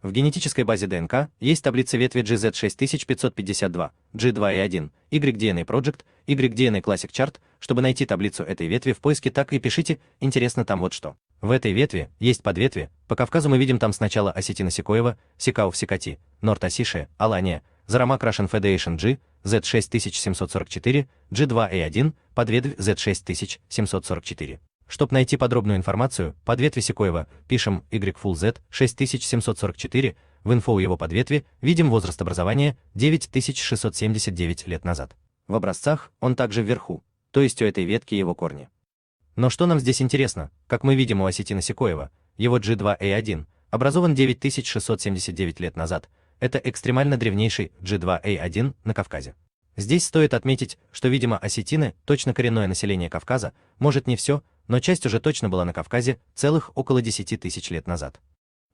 В генетической базе ДНК есть таблица ветви GZ6552, G2E1, YDNA Project, YDNA Classic Chart. Чтобы найти таблицу этой ветви в поиске, так и пишите «Интересно там вот что». В этой ветви есть подветви. По Кавказу мы видим там сначала Осетина-Сикоева, Сикауф-Сикати, Норт-Асишия, Алания, Зарамак Russian Federation G, Z6744, G2E1, подветвь Z6744. Чтобы найти подробную информацию, подветви Сикоева, пишем YFull Z6744, в инфо у его подветви видим возраст образования 9679 лет назад. В образцах он также вверху, то есть у этой ветки его корни. Но что нам здесь интересно, как мы видим у Осетина Сикоева, его G2A1 образован 9679 лет назад, это экстремально древнейший G2A1 на Кавказе. Здесь стоит отметить, что, видимо, осетины, точно коренное население Кавказа, может не все, но часть уже точно была на Кавказе целых около 10 тысяч лет назад.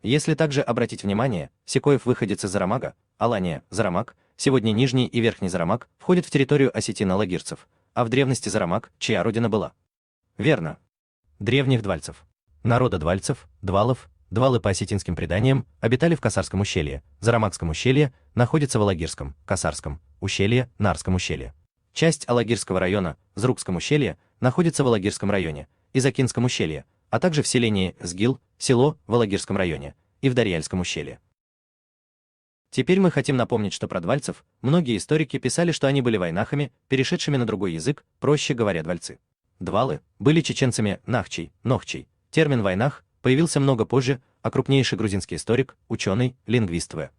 Если также обратить внимание, Сикоев выходец из Зарамага, Алания, Зарамак, сегодня Нижний и Верхний Зарамак входят в территорию осетино-лагирцев, а в древности Зарамак, чья родина была? Верно. Древних двальцев. Народа двальцев, двалов, двалы по осетинским преданиям, обитали в Касарском ущелье, Зарамакском ущелье, находится в Алагирском, Касарском, ущелье, Нарском ущелье. Часть Алагирского района, Зрукском ущелье, находится в Алагирском районе, Изакинском ущелье, а также в селении Сгил, село в Алагирском районе, и в Дарьяльском ущелье. Теперь мы хотим напомнить, что про двальцев многие историки писали, что они были вайнахами, перешедшими на другой язык, проще говоря, двальцы. Двалы были чеченцами нахчей, нохчей. Термин «вайнах» появился много позже, а крупнейший грузинский историк, ученый, лингвист В.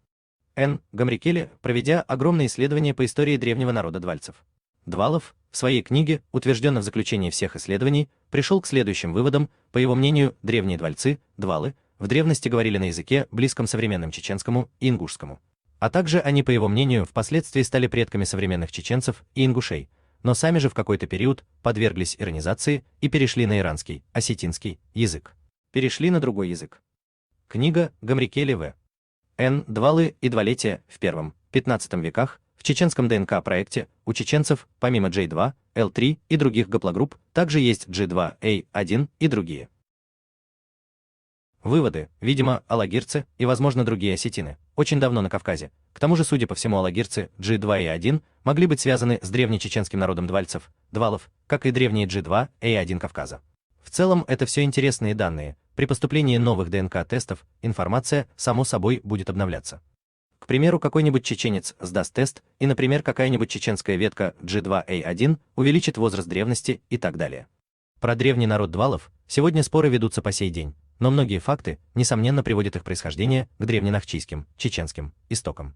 Н. Гамрикели, проведя огромные исследования по истории древнего народа двальцев. Двалов, в своей книге, утвержденно в заключении всех исследований, пришел к следующим выводам. По его мнению, древние двальцы, двалы, в древности говорили на языке, близком современному чеченскому и ингушскому. А также они, по его мнению, впоследствии стали предками современных чеченцев и ингушей, но сами же в какой-то период подверглись иранизации и перешли на иранский, осетинский язык. Перешли на другой язык. Книга Гамрикели В. Н. Двалы и двалетия в I-XV веках. В чеченском ДНК-проекте у чеченцев, помимо J2, L3 и других гаплогрупп, также есть G2A1 и другие. Выводы, видимо, алагирцы и, возможно, другие осетины, очень давно на Кавказе. К тому же, судя по всему, алагирцы G2A1 могли быть связаны с древнечеченским народом двальцев, двалов, как и древние G2A1 Кавказа. В целом, это все интересные данные. При поступлении новых ДНК-тестов информация, само собой, будет обновляться. К примеру, какой-нибудь чеченец сдаст тест, и, например, какая-нибудь чеченская ветка G2A1 увеличит возраст древности и так далее. Про древний народ двалов сегодня споры ведутся по сей день, но многие факты, несомненно, приводят их происхождение к древненахчийским, чеченским истокам.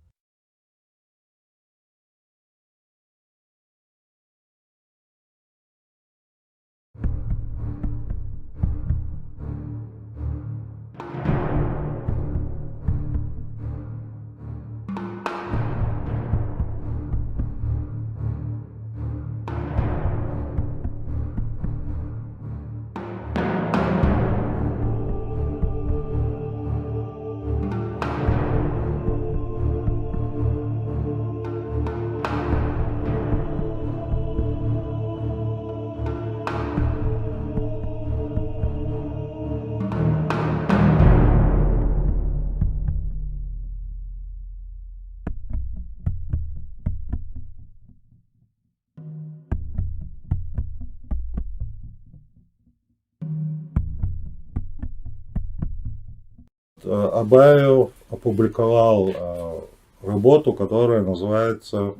Абаев опубликовал работу, которая называется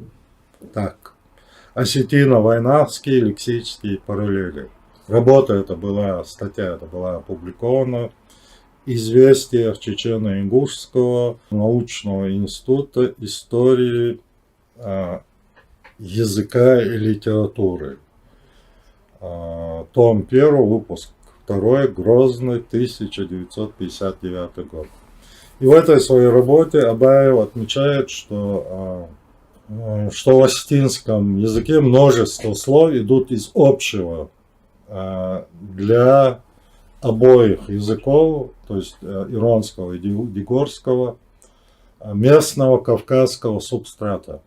так: «Осетино-вайнахские лексические параллели». Работа эта была, статья эта была опубликована в «Известиях Чечено-Ингушского научного института истории языка и литературы». Том 1, выпуск 2, Грозный, 1959 год. И в этой своей работе Абаев отмечает, что в осетинском языке множество слов идут из общего для обоих языков, то есть иронского и дигорского, местного кавказского субстрата.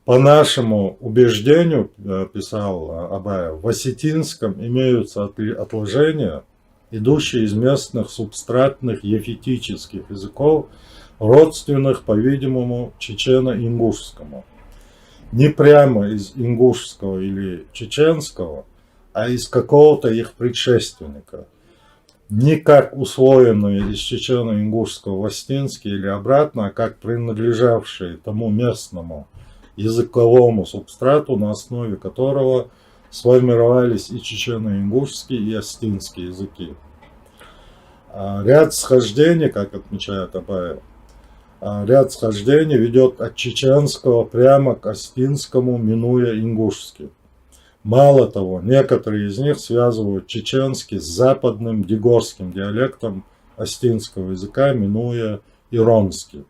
По нашему убеждению, писал Абаев, в осетинском имеются отложения, идущие из местных субстратных ефетических языков, родственных, по-видимому, чечено-ингушскому. Не прямо из ингушского или чеченского, а из какого-то их предшественника. Не как усвоенные из чечено-ингушского в Остинске или обратно, а как принадлежавшие тому местному языковому субстрату, на основе которого сформировались и чечено-ингушские, и остинские языки. Ряд схождений, как отмечает Абаев, ряд схождений ведет от чеченского прямо к остинскому, минуя ингушский. Мало того, некоторые из них связывают чеченский с западным дегорским диалектом остинского языка, минуя иронский.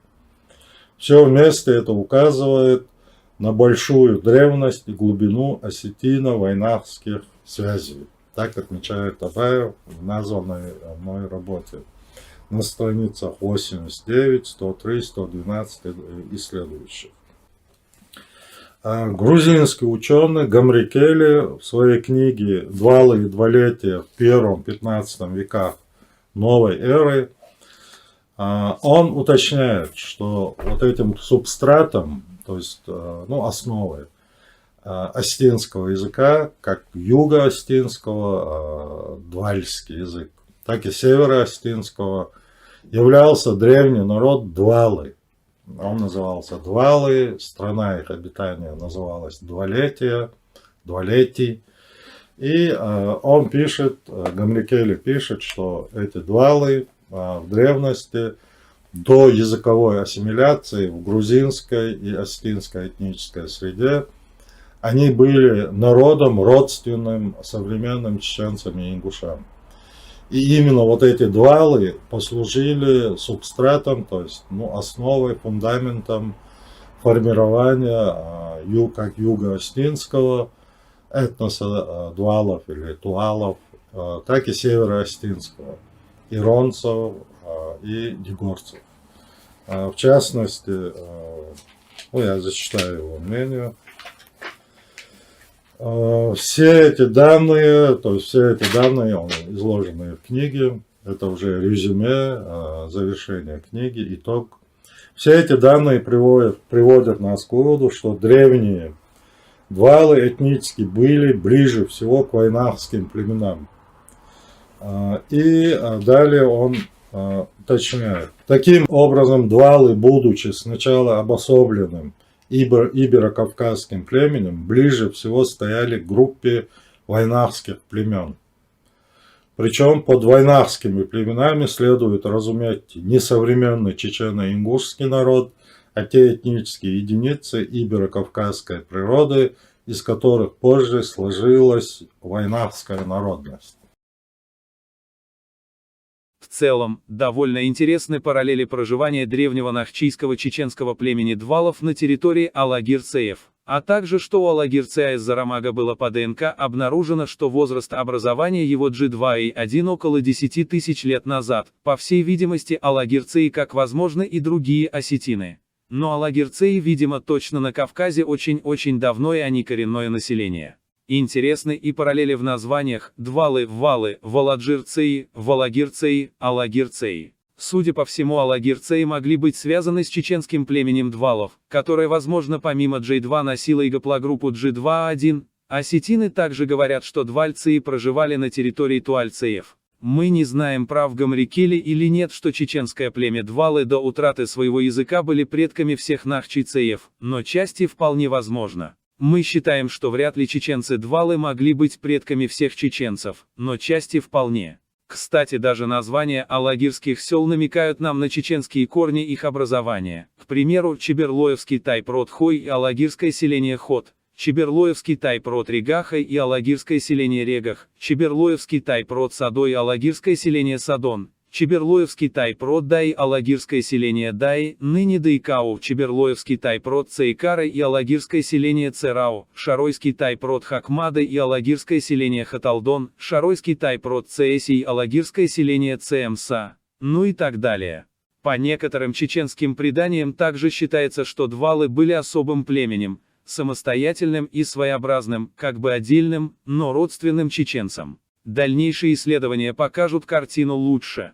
Все вместе это указывает на большую древность и глубину осетино-войнахских связей. Так отмечает Абаев в названной мной работе на страницах 89, 103, 112 и следующих. Грузинский ученый Гамрикели в своей книге «Двалы и двалетия в первом-15 веках новой эры» он уточняет, что вот этим субстратом, то есть основой остинского языка, как юго-остинского, двальский язык, так и северо-остинского, являлся древний народ Двалы. Он назывался Двалы, страна их обитания называлась Двалетия, Двалетий. И он пишет, Гамрикели пишет, что эти Двалы в древности до языковой ассимиляции в грузинской и остинской этнической среде они были народом родственным современным чеченцам и ингушам. И именно вот эти двалы послужили субстратом, то есть основой, фундаментом формирования как юго-остинского этноса двалов или туалов, так и северо-остинского, иронцев и дегорцев. В частности, я зачитаю его мнение. Все эти данные, изложенные в книге, это уже резюме, завершение книги, итог. Все эти данные приводят нас к выводу, что древние двалы этнически были ближе всего к войнахским племенам. И далее он уточняет. Таким образом, двалы, будучи сначала обособленным иберо-кавказским племенем, ближе всего стояли к группе войнахских племен. Причем под войнахскими племенами следует разуметь не современный чечено-ингушский народ, а те этнические единицы иберо-кавказской природы, из которых позже сложилась войнахская народность. В целом, довольно интересны параллели проживания древнего нахчийского чеченского племени Двалов на территории Алагирцеев, а также что у Алагирцея из Зарамага было по ДНК обнаружено, что возраст образования его G2A1 около 10 тысяч лет назад, по всей видимости Алагирцеи как возможно и другие осетины. Но Алагирцеи, видимо, точно на Кавказе очень-очень давно и они коренное население. Интересны и параллели в названиях Двалы, Валы, Валаджирцеи, Валагирцеи, Алагирцеи. Судя по всему, Алагирцеи могли быть связаны с чеченским племенем Двалов, которое, возможно, помимо J2 носило и гаплогруппу G2A1. Осетины также говорят, что двальцеи проживали на территории туальцеев. Мы не знаем, прав Гамрикели или нет, что чеченское племя Двалы до утраты своего языка были предками всех нахчийцеев, но части вполне возможно. Мы считаем, что вряд ли чеченцы-двалы могли быть предками всех чеченцев, но части вполне. Кстати, даже названия алагирских сел намекают нам на чеченские корни их образования. К примеру, Чеберлоевский тайп-род Хой и алагирское селение Хот, Чеберлоевский тайп-род Регахой и алагирское селение Регах, Чеберлоевский тайп-род Садой и алагирское селение Садон, Чеберлоевский тайп-род Дай, алагирское селение Дай, ныне Дайкау, Чеберлоевский тайп-род Цейкара и алагирское селение Церау, Шаройский тайп-род Хакмада и алагирское селение Хаталдон, Шаройский тайп-род Цеэси и алагирское селение Цемса, и так далее. По некоторым чеченским преданиям также считается, что двалы были особым племенем, самостоятельным и своеобразным, как бы отдельным, но родственным чеченцам. Дальнейшие исследования покажут картину лучше.